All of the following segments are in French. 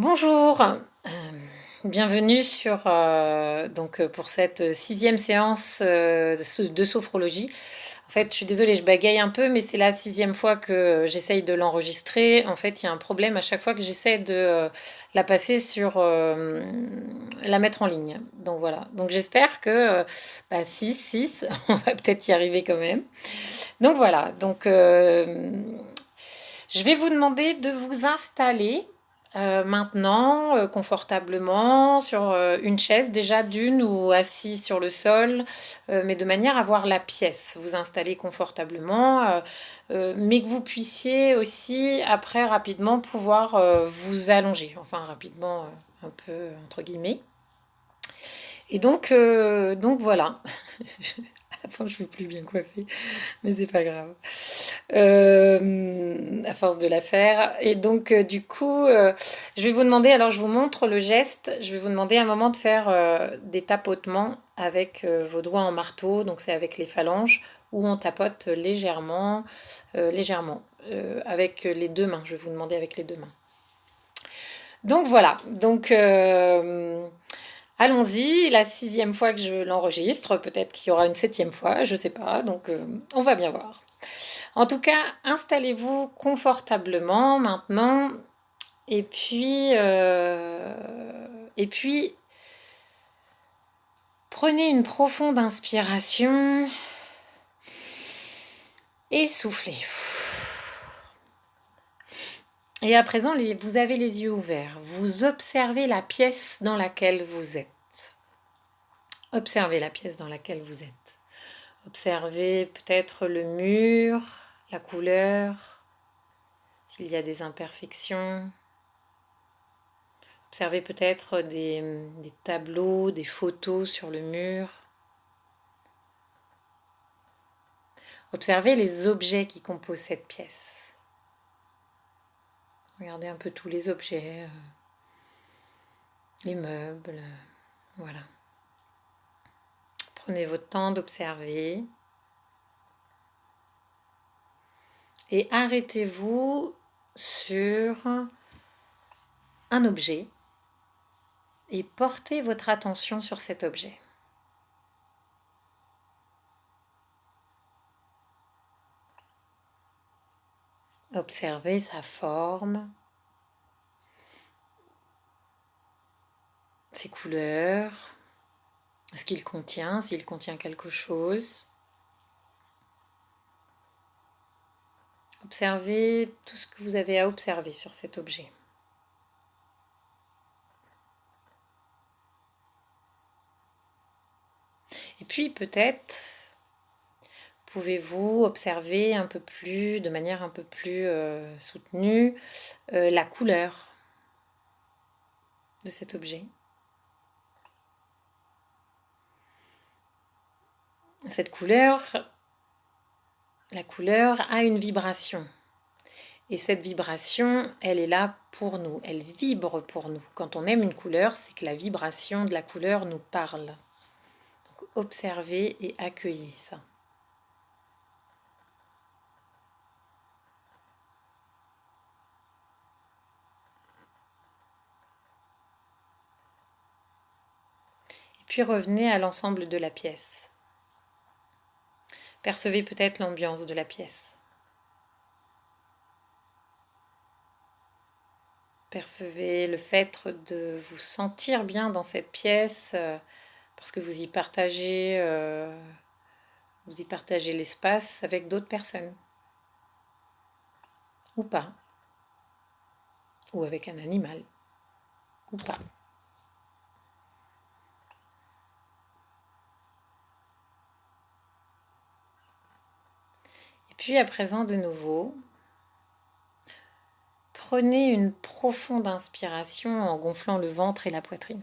Bonjour, bienvenue pour cette sixième séance de sophrologie. En fait, je suis désolée, je bagaille un peu, mais c'est la sixième fois que j'essaye de l'enregistrer. En fait, il y a un problème à chaque fois que j'essaie de la passer la mettre en ligne. Donc voilà. Donc j'espère que 6, on va peut-être y arriver quand même. Donc voilà. Je vais vous demander de vous installer maintenant confortablement sur une chaise, déjà d'une ou assis sur le sol, mais de manière à voir la pièce. Vous installer confortablement, mais que vous puissiez aussi après rapidement pouvoir vous allonger. Enfin rapidement, un peu entre guillemets. Et donc voilà. À la fin, je ne suis plus bien coiffée, mais c'est pas grave. À force de la faire. Et donc, je vais vous demander, alors je vous montre le geste, je vais vous demander un moment de faire des tapotements avec vos doigts en marteau, donc c'est avec les phalanges, où on tapote légèrement, avec les deux mains. Je vais vous demander avec les deux mains. Donc voilà, allons-y, la sixième fois que je l'enregistre, peut-être qu'il y aura une septième fois, je sais pas, on va bien voir. En tout cas, installez-vous confortablement maintenant et puis prenez une profonde inspiration et soufflez. Et à présent, vous avez les yeux ouverts. Vous observez la pièce dans laquelle vous êtes. Observez la pièce dans laquelle vous êtes. Observez peut-être le mur, la couleur, s'il y a des imperfections. Observez peut-être des tableaux, des photos sur le mur. Observez les objets qui composent cette pièce. Regardez un peu tous les objets, les meubles, voilà. Prenez votre temps d'observer. Et arrêtez-vous sur un objet et portez votre attention sur cet objet. Observez sa forme, ses couleurs, ce qu'il contient, s'il contient quelque chose. Observez tout ce que vous avez à observer sur cet objet. Et puis peut-être pouvez-vous observer un peu plus, de manière un peu plus soutenue, la couleur de cet objet. Cette couleur, la couleur a une vibration. Et cette vibration, elle est là pour nous, elle vibre pour nous. Quand on aime une couleur, c'est que la vibration de la couleur nous parle. Donc observez et accueillez ça. Et puis revenez à l'ensemble de la pièce. Percevez peut-être l'ambiance de la pièce. Percevez le fait de vous sentir bien dans cette pièce parce que vous y partagez l'espace avec d'autres personnes. Ou pas. Ou avec un animal. Ou pas. Et puis à présent de nouveau, prenez une profonde inspiration en gonflant le ventre et la poitrine.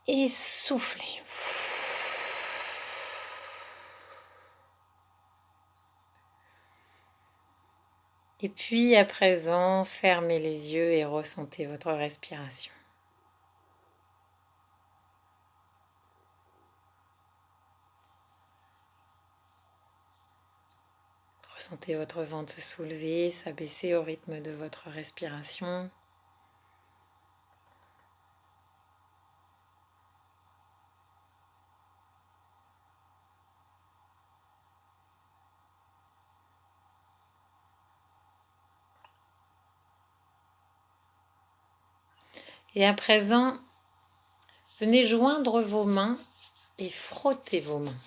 Et soufflez. Et puis à présent, fermez les yeux et ressentez votre respiration. Ressentez votre ventre se soulever, s'abaisser au rythme de votre respiration. Et à présent, venez joindre vos mains et frottez vos mains.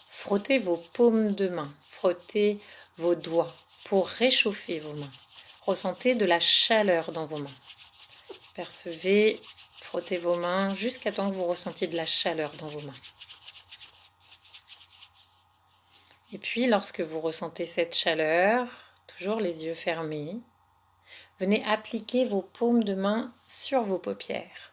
Frottez vos paumes de main, frottez vos doigts pour réchauffer vos mains. Ressentez de la chaleur dans vos mains. Percevez, frottez vos mains jusqu'à temps que vous ressentiez de la chaleur dans vos mains. Et puis, lorsque vous ressentez cette chaleur, toujours les yeux fermés, venez appliquer vos paumes de main sur vos paupières.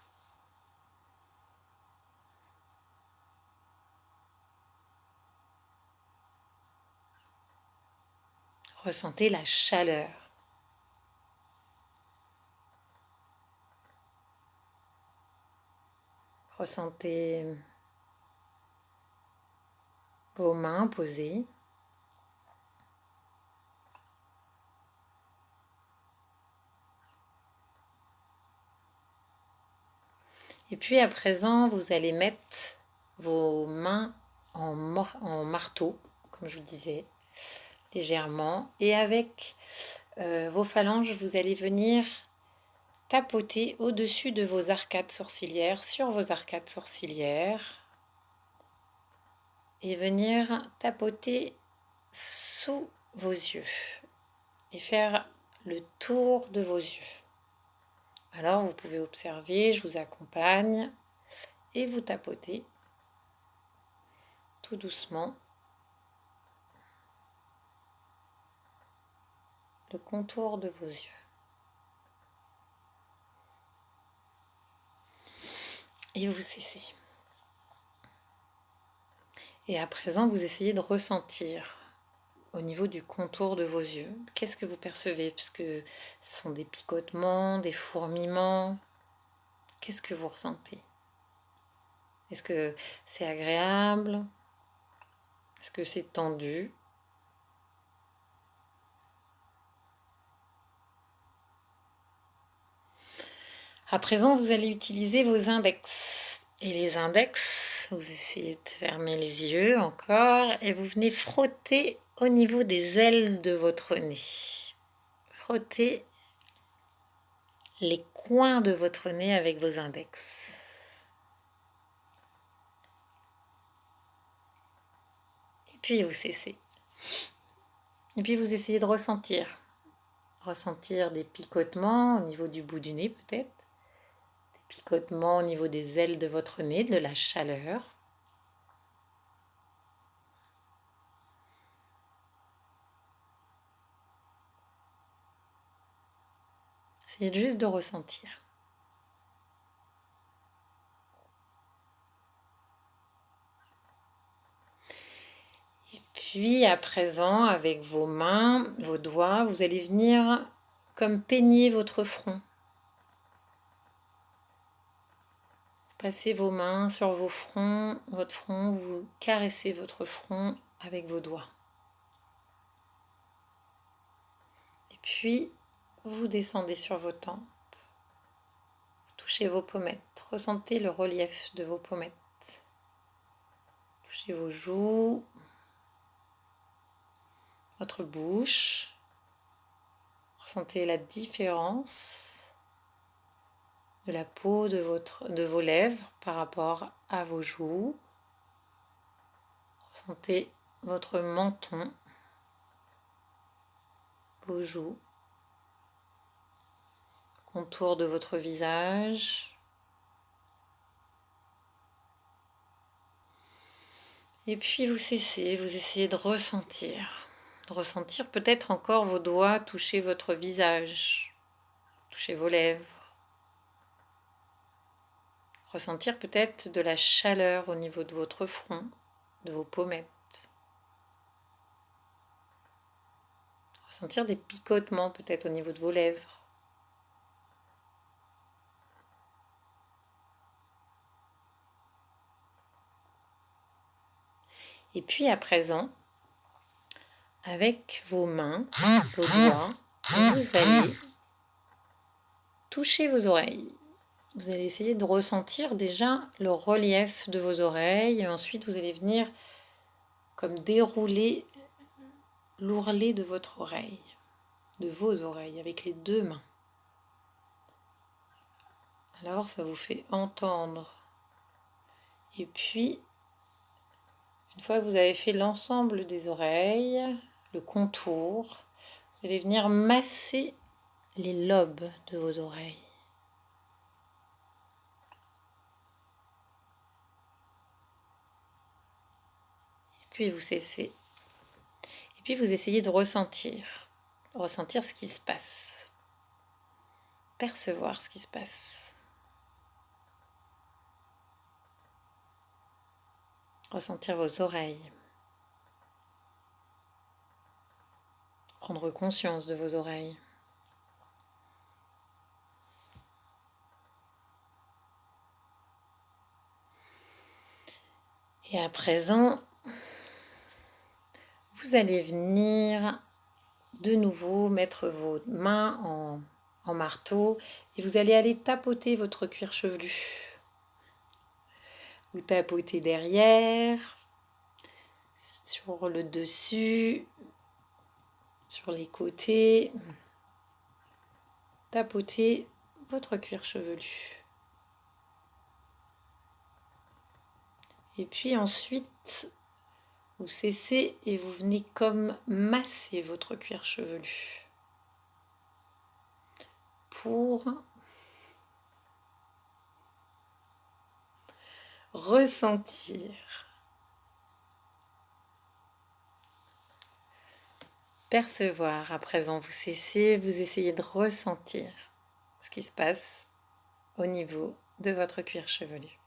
Ressentez la chaleur. Ressentez vos mains posées. Et puis à présent, vous allez mettre vos mains en marteau, comme je vous disais, légèrement. Et avec vos phalanges, vous allez venir tapoter au-dessus de vos arcades sourcilières, sur vos arcades sourcilières. Et venir tapoter sous vos yeux. Et faire le tour de vos yeux. Alors vous pouvez observer, je vous accompagne et vous tapotez tout doucement le contour de vos yeux. Et vous cessez. Et à présent, vous essayez de ressentir au niveau du contour de vos yeux. Qu'est-ce que vous percevez? Puisque ce sont des picotements, des fourmillements. Qu'est-ce que vous ressentez? Est-ce que c'est agréable? Est-ce que c'est tendu? À présent, vous allez utiliser vos index. Et les index, vous essayez de fermer les yeux encore et vous venez frotter au niveau des ailes de votre nez. Frottez les coins de votre nez avec vos index. Et puis vous cessez. Et puis vous essayez de ressentir. Ressentir des picotements au niveau du bout du nez peut-être. Des picotements au niveau des ailes de votre nez, de la chaleur. Essayez juste de ressentir. Puis à présent, avec vos mains, vos doigts, vous allez venir comme peigner votre front. Passez vos mains sur votre front, vous caressez votre front avec vos doigts. Et puis, vous descendez sur vos tempes. Vous touchez vos pommettes, ressentez le relief de vos pommettes. Touchez vos joues, votre bouche. Ressentez la différence de la peau de vos lèvres par rapport à vos joues. Ressentez votre menton, vos joues, contour de votre visage. Et puis vous cessez, vous essayez de ressentir. De ressentir peut-être encore vos doigts toucher votre visage, toucher vos lèvres. Ressentir peut-être de la chaleur au niveau de votre front, de vos pommettes. Ressentir des picotements peut-être au niveau de vos lèvres. Et puis à présent, avec vos mains, vos doigts, vous allez toucher vos oreilles. Vous allez essayer de ressentir déjà le relief de vos oreilles. Et ensuite, vous allez venir comme dérouler l'ourlet de votre oreille, de vos oreilles, avec les deux mains. Alors, ça vous fait entendre. Et puis, une fois que vous avez fait l'ensemble des oreilles, le contour, vous allez venir masser les lobes de vos oreilles. Et puis vous cessez. Et puis vous essayez de ressentir ce qui se passe. Percevoir ce qui se passe. Ressentir vos oreilles. Prendre conscience de vos oreilles. Et à présent, vous allez venir de nouveau mettre vos mains en marteau et vous allez aller tapoter votre cuir chevelu. Vous tapotez derrière, sur le dessus, sur les côtés. Tapotez votre cuir chevelu. Et puis ensuite, vous cessez et vous venez comme masser votre cuir chevelu pour ressentir. Percevoir. À présent, vous cessez, vous essayez de ressentir ce qui se passe au niveau de votre cuir chevelu.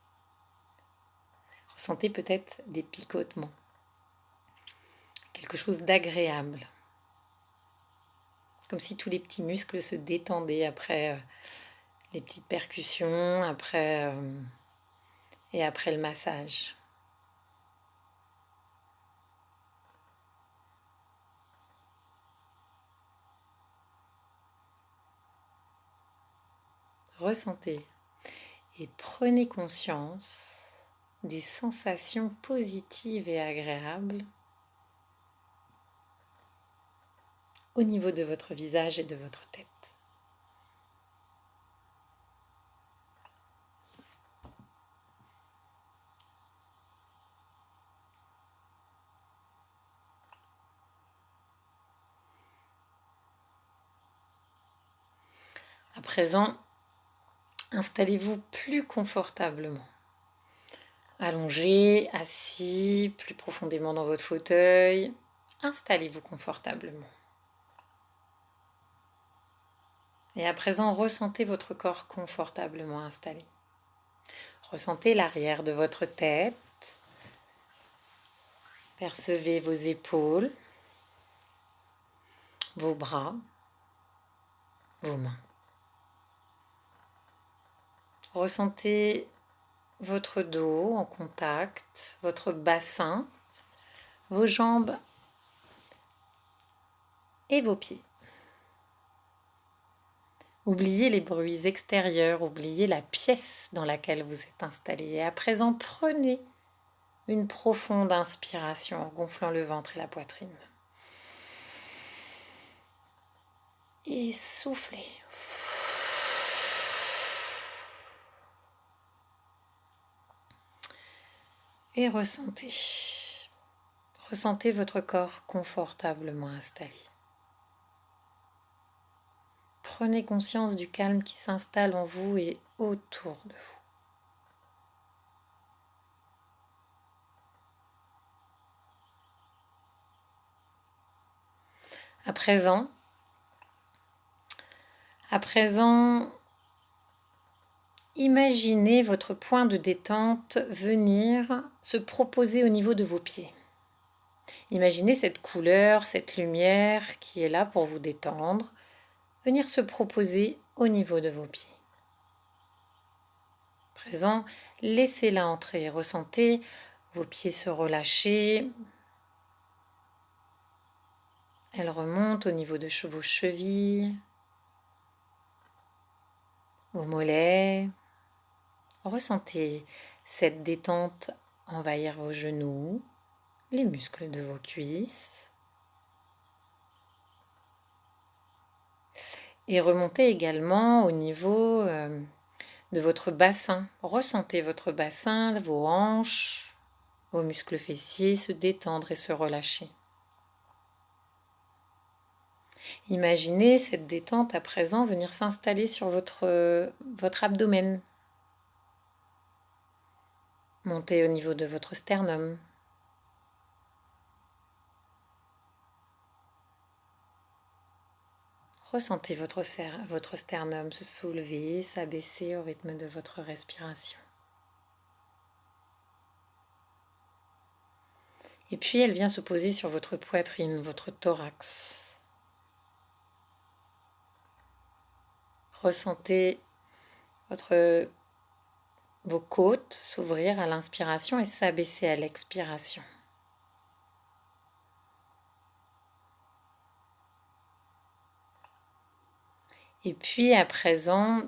Ressentez peut-être des picotements, quelque chose d'agréable, comme si tous les petits muscles se détendaient après les petites percussions, après le massage. Ressentez et prenez conscience des sensations positives et agréables au niveau de votre visage et de votre tête. À présent, installez-vous plus confortablement. Allongé, assis, plus profondément dans votre fauteuil. Installez-vous confortablement. Et à présent, ressentez votre corps confortablement installé. Ressentez l'arrière de votre tête. Percevez vos épaules, vos bras, vos mains. Ressentez votre dos en contact, votre bassin, vos jambes et vos pieds. Oubliez les bruits extérieurs, oubliez la pièce dans laquelle vous êtes installé. Et à présent, prenez une profonde inspiration en gonflant le ventre et la poitrine. Et soufflez. Et ressentez. Ressentez votre corps confortablement installé. Prenez conscience du calme qui s'installe en vous et autour de vous. À présent, imaginez votre point de détente venir se proposer au niveau de vos pieds. Imaginez cette couleur, cette lumière qui est là pour vous détendre, venir se proposer au niveau de vos pieds. À présent, laissez-la entrer, ressentez vos pieds se relâcher. Elle remonte au niveau de vos chevilles, vos mollets. Ressentez cette détente envahir vos genoux, les muscles de vos cuisses. Et remontez également au niveau de votre bassin. Ressentez votre bassin, vos hanches, vos muscles fessiers se détendre et se relâcher. Imaginez cette détente à présent venir s'installer sur votre abdomen. Montez au niveau de votre sternum. Ressentez votre sternum se soulever, s'abaisser au rythme de votre respiration. Et puis elle vient se poser sur votre poitrine, votre thorax. Ressentez vos côtes s'ouvrir à l'inspiration et s'abaisser à l'expiration. Et puis à présent,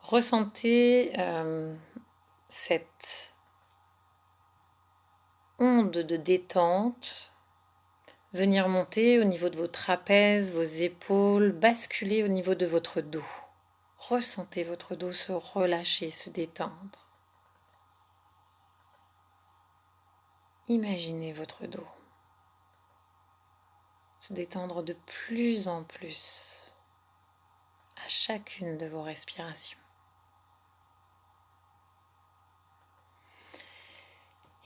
ressentez cette onde de détente venir monter au niveau de vos trapèzes, vos épaules, basculer au niveau de votre dos. Ressentez votre dos se relâcher, se détendre. Imaginez votre dos se détendre de plus en plus à chacune de vos respirations.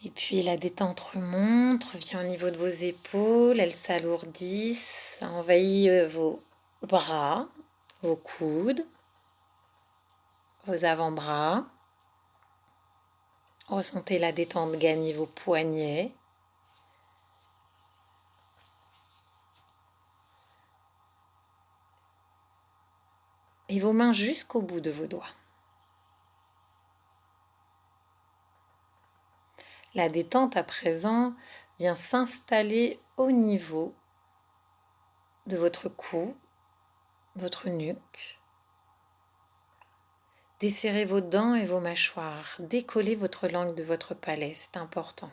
Et puis la détente remonte, revient au niveau de vos épaules, elles s'alourdissent, envahit vos bras, vos coudes, vos avant-bras. Ressentez la détente gagner vos poignets. Et vos mains jusqu'au bout de vos doigts. La détente à présent vient s'installer au niveau de votre cou, votre nuque. Desserrez vos dents et vos mâchoires. Décollez votre langue de votre palais, c'est important.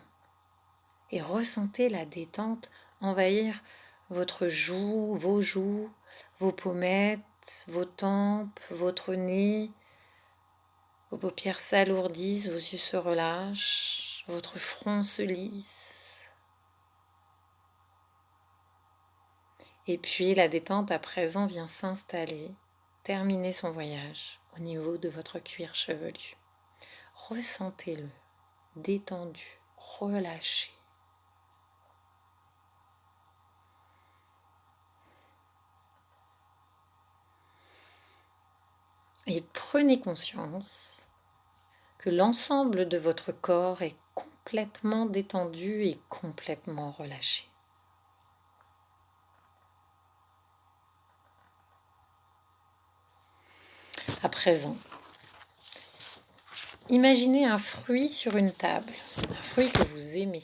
Et ressentez la détente envahir votre joue, vos pommettes, vos tempes, votre nez. Vos paupières s'alourdissent, vos yeux se relâchent, votre front se lisse. Et puis la détente à présent vient s'installer, terminer son voyage au niveau de votre cuir chevelu. Ressentez-le, détendu, relâché. Et prenez conscience que l'ensemble de votre corps est complètement détendu et complètement relâché. À présent, imaginez un fruit sur une table, un fruit que vous aimez.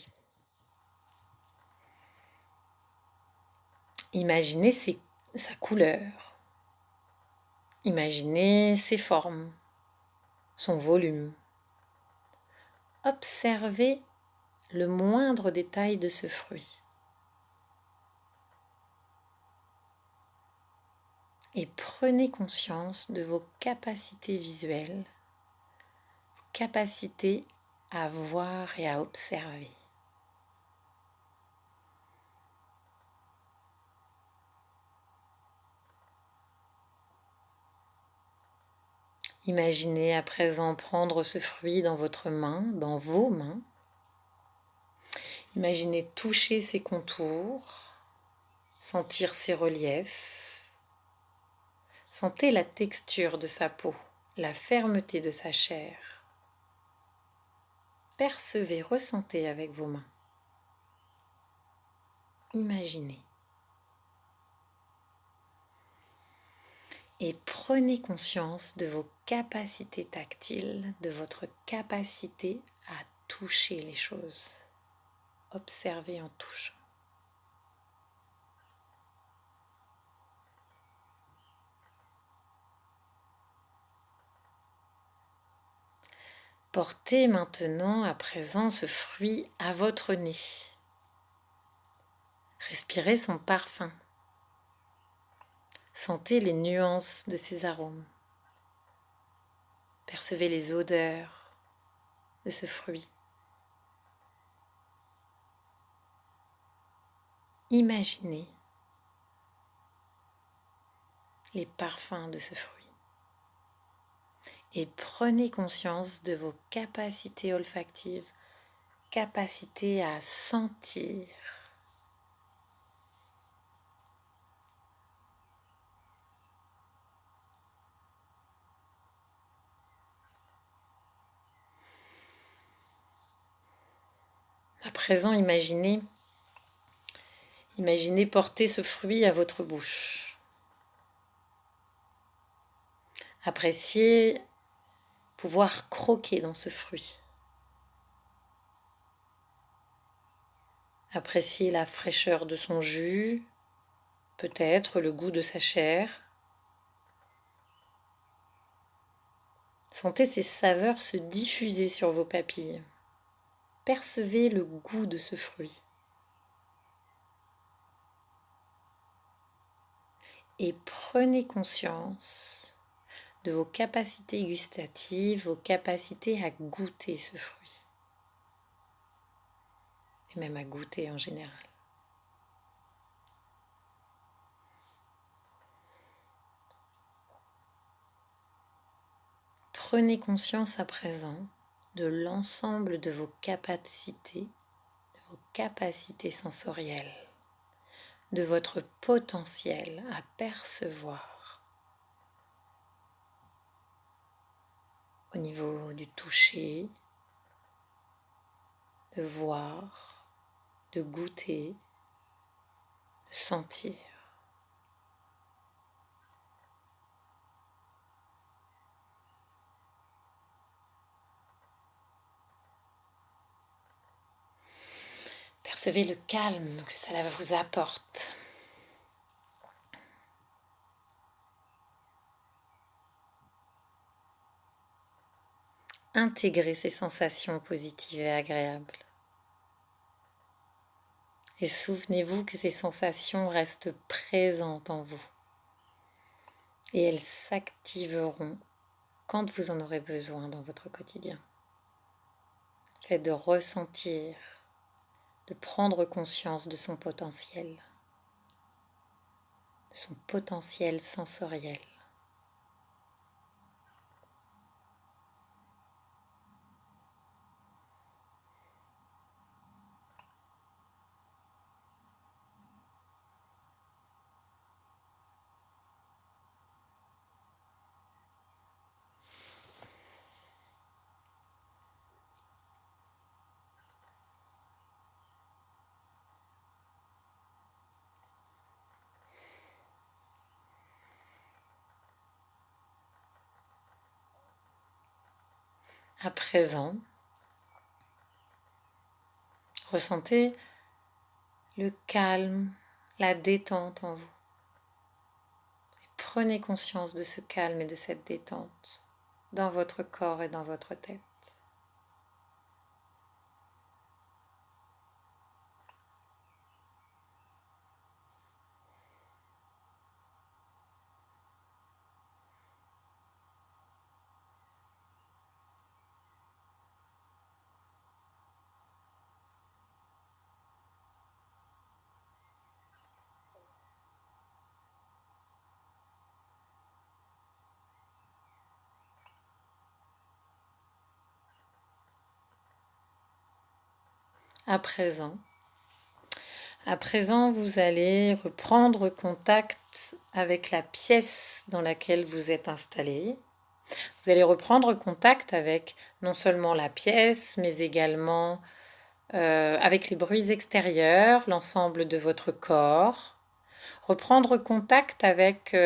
Imaginez sa couleur. Imaginez ses formes, son volume. Observez le moindre détail de ce fruit. Et prenez conscience de vos capacités visuelles, vos capacités à voir et à observer. Imaginez à présent prendre ce fruit dans votre main, dans vos mains. Imaginez toucher ses contours, sentir ses reliefs. Sentez la texture de sa peau, la fermeté de sa chair. Percevez, ressentez avec vos mains. Imaginez. Et prenez conscience de vos capacités tactiles, de votre capacité à toucher les choses. Observez en touchant. Portez maintenant, à présent, ce fruit à votre nez. Respirez son parfum. Sentez les nuances de ses arômes. Percevez les odeurs de ce fruit. Imaginez les parfums de ce fruit. Et prenez conscience de vos capacités olfactives, capacités à sentir. À présent, imaginez porter ce fruit à votre bouche. Appréciez pouvoir croquer dans ce fruit. Appréciez la fraîcheur de son jus, peut-être le goût de sa chair. Sentez ces saveurs se diffuser sur vos papilles. Percevez le goût de ce fruit. Et prenez conscience de vos capacités gustatives, vos capacités à goûter ce fruit. Et même à goûter en général. Prenez conscience à présent de l'ensemble de vos capacités sensorielles, de votre potentiel à percevoir. Au niveau du toucher, de voir, de goûter, de sentir. Percevez le calme que cela vous apporte. Intégrez ces sensations positives et agréables. Et souvenez-vous que ces sensations restent présentes en vous. Et elles s'activeront quand vous en aurez besoin dans votre quotidien. Le fait de ressentir, de prendre conscience de son potentiel sensoriel. À présent, ressentez le calme, la détente en vous. Et prenez conscience de ce calme et de cette détente dans votre corps et dans votre tête. À présent, vous allez reprendre contact avec la pièce dans laquelle vous êtes installé. Vous allez reprendre contact avec non seulement la pièce, mais également avec les bruits extérieurs, l'ensemble de votre corps. Reprendre contact avec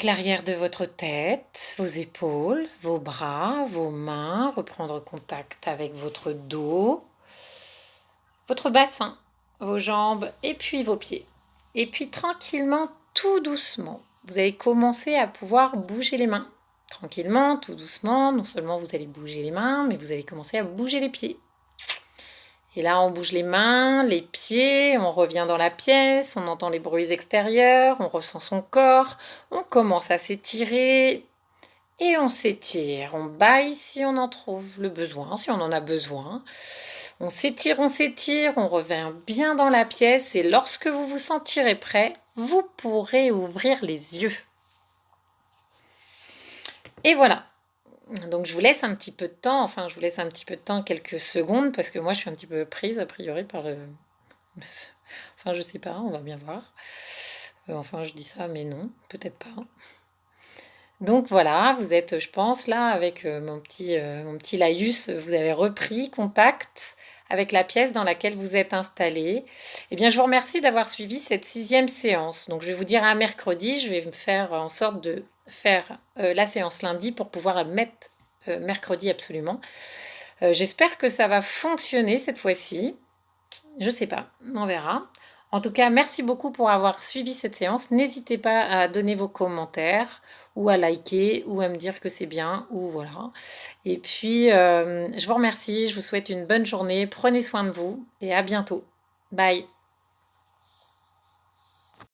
l'arrière de votre tête, vos épaules, vos bras, vos mains. Reprendre contact avec votre dos, votre bassin, vos jambes et puis vos pieds. Et puis tranquillement, tout doucement, vous allez commencer à pouvoir bouger les mains. tranquillement, tout doucement. Non seulement vous allez bouger les mains, mais vous allez commencer à bouger les pieds. Et là, on bouge les mains, les pieds, on revient dans la pièce, on entend les bruits extérieurs, on ressent son corps, on commence à s'étirer et on s'étire. On baille si on en trouve le besoin, si on en a besoin. On s'étire, on revient bien dans la pièce et lorsque vous vous sentirez prêt, vous pourrez ouvrir les yeux. Et voilà. Donc je vous laisse un petit peu de temps, enfin je vous laisse un petit peu de temps, quelques secondes, parce que moi je suis un petit peu prise a priori par le... Enfin je sais pas, on va bien voir. Enfin je dis ça, mais non, peut-être pas. Donc voilà, vous êtes, je pense, là, avec mon petit laïus, vous avez repris contact avec la pièce dans laquelle vous êtes installé. Eh bien, je vous remercie d'avoir suivi cette 6e séance. Donc, je vais vous dire à mercredi, je vais faire en sorte de faire la séance lundi pour pouvoir la mettre mercredi absolument. J'espère que ça va fonctionner cette fois-ci. Je sais pas, on verra. En tout cas, merci beaucoup pour avoir suivi cette séance. N'hésitez pas à donner vos commentaires ou à liker ou à me dire que c'est bien ou voilà. Et puis, je vous remercie, je vous souhaite une bonne journée. Prenez soin de vous et à bientôt. Bye.